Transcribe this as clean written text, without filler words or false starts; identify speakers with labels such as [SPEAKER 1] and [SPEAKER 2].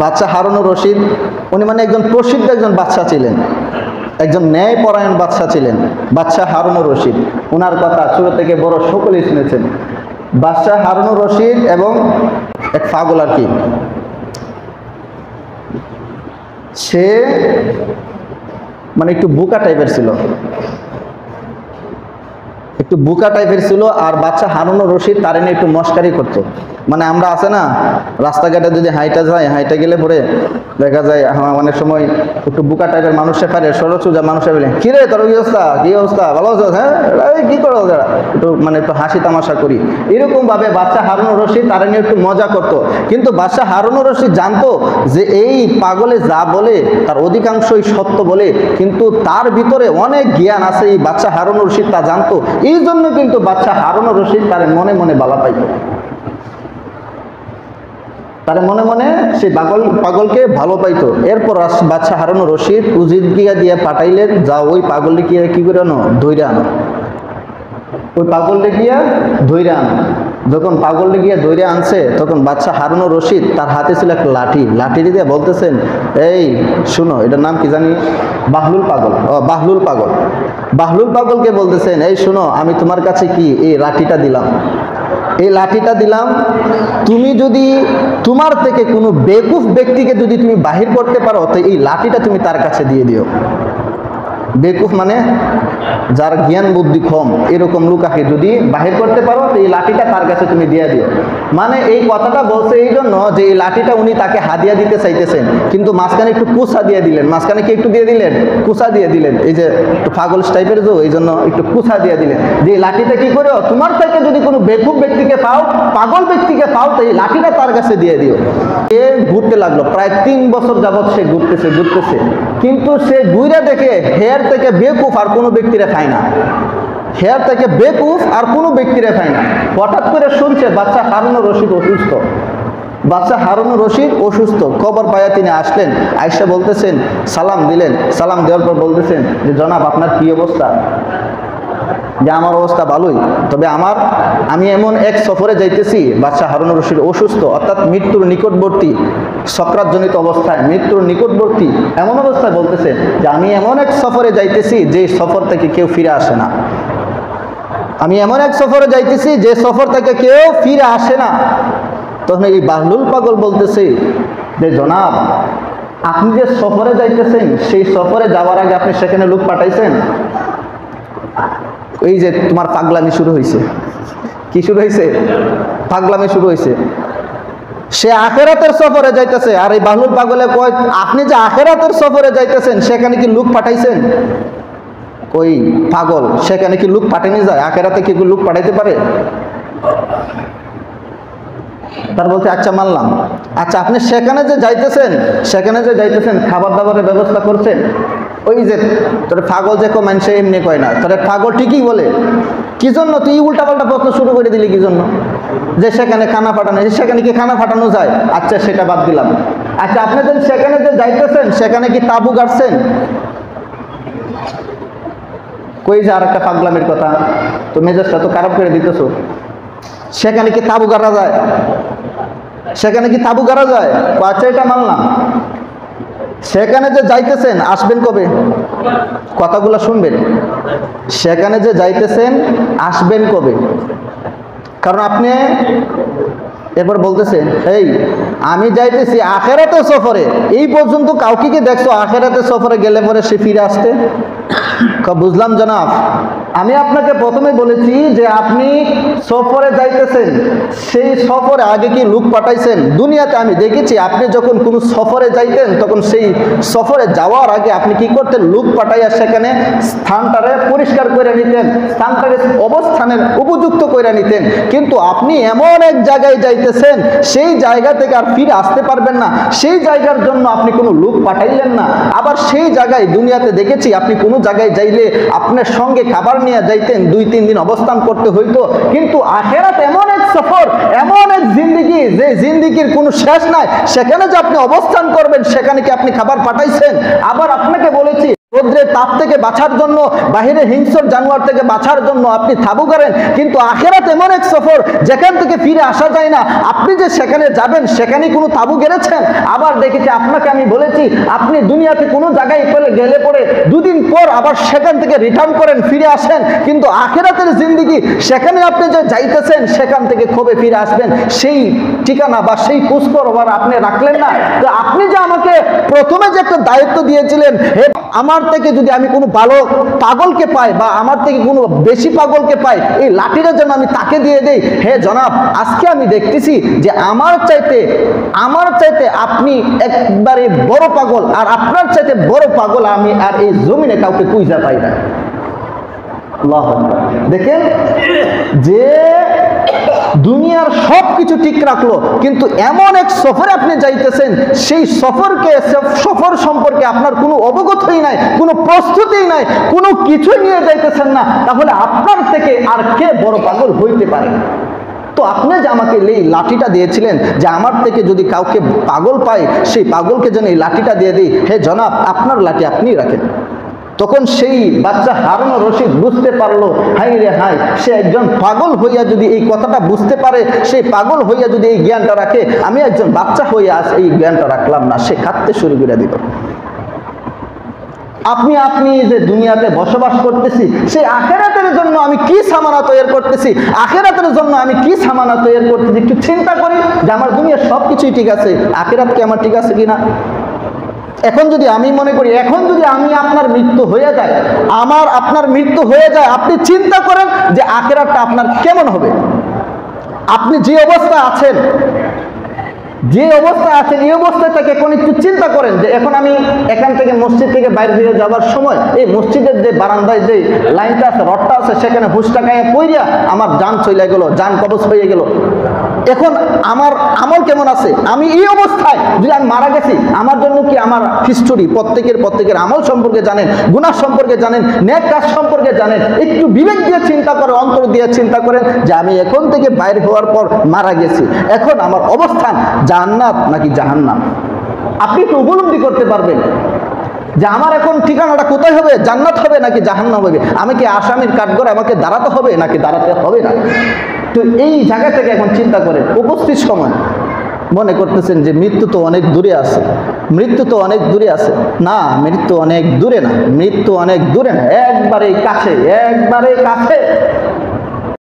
[SPEAKER 1] বাদশাহ হারুনুর রশিদ উনি মানে একজন প্রসিদ্ধ একজন বাদশাহ ছিলেন, একজন ন্যায়পরায়ণ বাদশাহ ছিলেন বাদশাহ হারুনুর রশিদ। ওনার কথা ছোট থেকে বড় সকলেই শুনেছেন। বাদশাহ হারুনুর রশিদ এবং এক পাগল আর কি, সে মানে একটু বোকা টাইপের ছিল, একটু বোকা টাইপের ছিল। আর বাদশাহ হারুনুর রশিদ তার এনে একটু মস্কারি করতো। মানে আমরা আছে না রাস্তাঘাটে যদি হাইটা যায়, হাইটা গেলে পরে দেখা যায় অনেক সময় একটু বোকা টাইপের মানুষে পারে সরসুজা মানুষে বলে কি রে তোর কি অবস্থা, কি অবস্থা, ভালো আছো, হ্যাঁ কি করো, একটু মানে একটু হাসি তামাশা করি। এরকম ভাবে বাদশাহ হারুনুর রশিদ তার নিয়ে একটু মজা করতো। কিন্তু বাদশাহ হারুনুর রশিদ জানতো যে এই পাগলে যা বলে তার অধিকাংশই সত্য বলে, কিন্তু তার ভিতরে অনেক জ্ঞান আছে এই বাদশাহ হারুনুর রশিদ তা জানতো। এই জন্য কিন্তু বাদশাহ হারুনুর রশিদ তার মনে মনে বালা পাইতো, তার মনে মনে সেই পাগলকে ভালো পাইতো। এরপর বাদশাহ হারুনুর রশিদ উজির দিয়ে পাঠাইলেন, যা ওই পাগল গিয়ে কি করে আনো, ধৈর্য আনো, ওই পাগল গিয়া ধৈর্য আনো। যখন পাগল গিয়া ধৈর্য আনছে তখন বাদশাহ হারুনুর রশিদ তার হাতে ছিল একটা লাঠি, লাঠি দিয়ে বলতেছেন এই শুনো, এটার নাম কি জানি, বাহলুল পাগল, বাহলুল পাগল। বাহলুল পাগলকে বলতেছেন এই শুনো, আমি তোমার কাছে কি এই লাঠিটা দিলাম, এই লাঠিটা দিলাম, তুমি যদি তোমার থেকে কোনো বেকুফ ব্যক্তিকে যদি তুমি বাহির করতে পারো তো এই লাঠিটা তুমি তার কাছে দিয়ে দিও। বেকুফ মানে যার জ্ঞান বুদ্ধি কম, এরকম লোকাকে যদি বাহির করতে পারো তো এই লাঠিটা তার কাছে তুমি দিয়ে দিও। মানে এই কথাটা বলছে এই জন্য যে এই লাঠিটা উনি তাকে হাদিয়া দিতে চাইতেছেন, কিন্তু মাঝখানে একটু কুসা দিয়ে দিলেন। মাঝখানে কি একটু দিয়ে দিলেন, কুসা দিয়ে দিলেন, এই যে একটু পাগল টাইপের যে এই জন্য একটু কুসা দিয়ে দিলেন যে এই লাঠিটা কি করো, তোমার থেকে যদি কোনো বেকুফ ব্যক্তিকে পাও, পাগল ব্যক্তিকে পাও তো এই লাঠিটা তার কাছে দিয়ে দিও। সে ঘুরতে লাগলো, প্রায় 3 বছর যাবৎ সে ঘুরতেছে, কিন্তু সে ঘুরে দেখে হেয়ার থেকে বেকুফ আর কোনো ব্যক্তিরে পায় না, হেয়ার থেকে বেকুফ আর কোনো ব্যক্তিরে পায় না। হঠাৎ করে শুনছে বাদশাহ হারুনুর রশিদ অসুস্থ, বাদশাহ হারুনুর রশিদ অসুস্থ। খবর পাইয়া তিনি আসলেন, আয়েশা বলতেছেন সালাম দিলেন, সালাম দেওয়ার পর বলতেছেন যে জনাব আপনার কি অবস্থা, যে আমার অবস্থা ভালোই, তবে আমি এমন এক সফরে যাইতেছি, বাদশাহ হারুনুর রশিদ অসুস্থ অর্থাৎ মৃত্যুর নিকটবর্তী, সকরাতজনিত অবস্থায়, মৃত্যুর নিকটবর্তী এমন অবস্থায় বলতেছে যে আমি এমন এক সফরে যাইতেছি যে সফর থেকে কেউ ফিরে আসে না, আমি এমন এক সফরে যাইতেছি যে সফর থেকে কেউ ফিরে আসে না। তখন এই বাহলুল পাগল বলতেছে যে জনাব আপনি যে সফরে যাইতেছেন সেই সফরে যাওয়ার আগে আপনি সেখানে লোক পাঠাইছেন? এই যে তোমার পাগলামি শুরু হয়েছে। কি শুরু হয়েছে? পাগলামি শুরু হয়েছে। সে আখেরাতের সফরে যাইতেছে, আর এই বাহলুল পাগলে কয় আপনি যে আখেরাতের সফরে যাইতেছেন সেখানে কি লোক পাঠাইছেন? ওই পাগল সেখানে কি লোক পাঠানো যায়? আখেরাতে কি লোক পাঠাইতে পারে? তার বলতে আচ্ছা মানলাম, আচ্ছা আপনি সেখানে যে যাইতেছেন খাবার দাবারের ব্যবস্থা করছেন? ওই যে তোর পাগল যে কয় মানুষে এমনি কয় না, তোর পাগল ঠিকই বলে। কি জন্য তুই উল্টাপাল্টা প্রশ্ন শুরু করে দিলি? কি জন্য? যে সেখানে খানা পাঠানো, সেখানে কি খানা পাঠানো যায়? আচ্ছা সেটা বাদ দিলাম। আচ্ছা আপনি যে সেখানে যে যাইতেছেন সেখানে কি তাবু গাড়ছেন? কই যে আর একটা পাগলামের কথা, তো মেজাজটা তো খারাপ করে দিতেছো। সেখানে কি তাবু গাড়া যায়? সেখানে কি তাবু গাড়া যায়? আচ্ছা এটা মানলাম। সেখানে যে যাইতেছেন আসবেন কবে? কথাগুলো শুনবেন। সেখানে যে যাইতেছেন আসবেন কবে? কারণ আপনি এরপর বলতেছেন এই আমি যাইতেছি আখেরাতের সফরে, এই পর্যন্ত কাউকে কি দেখছো আখেরাতের সফরে গেলে পরে সে ফিরে আসতে? বুঝলাম জনাব, আমি আপনাকে প্রথমে বলেছি যে আপনি সফরে যাইতেছেন, সেই সফরে আগে কি লোক পাঠাইছেন? দুনিয়াতে আমি দেখেছি আপনি যখন কোনো সফরে যাইতেন তখন সেই সফরে যাওয়ার আগে আপনি কি করতেন? লোক পাঠাইয়া সেখানে স্থানটারে পরিষ্কার করে নিতেন, স্থানটারে অবস্থানের উপযুক্ত করে নিতেন। কিন্তু আপনি এমন এক জায়গায় যাইতেছেন সেই জায়গা থেকে আর ফিরে আসতে পারবেন না, সেই জায়গার জন্য আপনি কোনো লোক পাঠাইলেন না। আবার সেই জায়গায় দুনিয়াতে দেখেছি আপনি কোনো জায়গায় যাইলে আপনার সঙ্গে খাবার নিয়ে যাইতেন, 2-3 দিন অবস্থান করতে হইতো। কিন্তু আখেরাত এমন এক সফর, এমন এক জিন্দিগি যে জিন্দিগির কোনো শেষ নাই, সেখানে যে আপনি অবস্থান করবেন সেখানে কি আপনি খাবার পাঠাইছেন? আবার আপনাকে বলেছি রোদ্র সমুদ্রের তাপ থেকে বাঁচার জন্য, বাহিরে হিংস্র জানোয়ার থেকে বাঁচার জন্য আপনি তাবু করেন, কিন্তু আখিরাত এমন এক সফর যেখান থেকে ফিরে আসা যায় না। আপনি যে সেখানে যাবেন সেখানে কোনো তাবু গেড়েছেন? আবার দেখেছি, আপনাকে আমি বলেছি, আপনি দুনিয়াতে কোনো জায়গায় গেলে পরে দুদিন পর আবার সেখান থেকে রিটার্ন করেন, ফিরে আসেন, কিন্তু আখিরাতের জিন্দেগি সেখানে আপনি যে যাইতেছেন সেখান থেকে কবে ফিরে আসবেন সেই ঠিকানা বা সেই খোঁজখবর আবার আপনি রাখলেন না। তো আপনি যে আমাকে প্রথমে যে একটা দায়িত্ব দিয়েছিলেন, হে আমার থেকে যদি আমি কোনো ভালো পাগলকে পাই বা আমার থেকে কোনো বেশি পাগলকে পাই, এই লাঠিটা যেন আমি তাকে দিয়ে দেই। হে জনাব, আজকে আমি দেখতেছি যে আমার চাইতে আপনি একবারে বড় পাগল, আর আপনার চাইতে বড় পাগল আমি আর এই জমিনে কাউকে খুঁজে পাই না। আল্লাহু আকবার। দেখেন, যে দুনিয়ার সব কিছু ঠিক রাখলো, কিন্তু এমন এক সফরে আপনি যাইতেছেন, সেই সফর সম্পর্কে আপনার কোনো অবগতই নাই, কোনো প্রস্তুতিই নাই, কোনো কিছু নিয়ে যাইতেছেন না, তাহলে আপনার থেকে আর কে বড় পাগল হইতে পারে? তো আপনি যে আমাকে এই লাঠিটা দিয়েছিলেন, যে আমার থেকে যদি কাউকে পাগল পাই সেই পাগলকে যেন এই লাঠিটা দিয়ে দিই, হে জনাব, আপনার লাঠি আপনিই রাখেন। তখন সেই বাচ্চা হারুন রশিদ বুঝতে পারলো, হাই রে হাই, সে একজন পাগল হইয়া যদি এই কথাটা বুঝতে পারে, সেই পাগল হইয়া যদি এই জ্ঞানটা রাখে, আমি একজন বাচ্চা হইয়া আজ এই জ্ঞানটা রাখলাম না। সে কাঁদতে শুরু করে দিল। আপনি যে দুনিয়াতে বসবাস করতেছি, সেই আখিরাতের জন্য আমি কি সামানা তৈরি করতেছি, আখিরাতের জন্য আমি কি সামানা তৈরি করতেছি, একটু চিন্তা করি যে আমার দুনিয়ার সব কিছুই ঠিক আছে, আখিরাত কি আমার ঠিক আছে কিনা। এখন যদি আমি মনে করি, এখন যদি আপনার মৃত্যু হয়ে যায়, আপনার মৃত্যু হয়ে যায়, আপনি চিন্তা করেন যে আখিরাতটা আপনার কেমন হবে। আপনি যে অবস্থা আছেন, এই অবস্থা থেকে এখন একটু চিন্তা করেন যে এখন আমি এখান থেকে মসজিদ থেকে বাইরে হয়ে যাওয়ার সময় এই মসজিদের যে বারান্দায় যে লাইনটা আছে, রডটা আছে, সেখানে হুঁশটা গায়ে পইরা আমার জান চলে গেল, জান কবজ হয়ে গেল। এখন আমার আমল কেমন আছে? আমি এই অবস্থায় যদি আমি মারা গেছি, আমার জন্য কি আমার হিস্টোরি, প্রত্যেকের আমল সম্পর্কে জানেন, গুনাহ সম্পর্কে জানেন, নেক কাজ সম্পর্কে জানেন। একটু বিবেক দিয়ে চিন্তা করে, অন্তর দিয়ে চিন্তা করেন যে আমি এখন থেকে বাইরে হওয়ার পর মারা গেছি, এখন আমার অবস্থান জান্নাত নাকি জাহান্নাম। আপনি তো উপলব্ধি করতে পারবেন যে আমার এখন ঠিকানাটা কোথায় হবে, জান্নাত হবে নাকি জাহান্নাম হবে। আমি কি আসামির কাঠগড়ে আমাকে দাঁড়াতে হবে নাকি দাঁড়াতে হবে না। তো এই জায়গা থেকে এখন চিন্তা করেন, উপস্থিত সময় মনে করতেছেন যে মৃত্যু তো অনেক দূরে আছে, মৃত্যু তো অনেক দূরে আছে। না, মৃত্যু অনেক দূরে না, মৃত্যু অনেক দূরে না, একবারে কাছে, একবারে কাছে।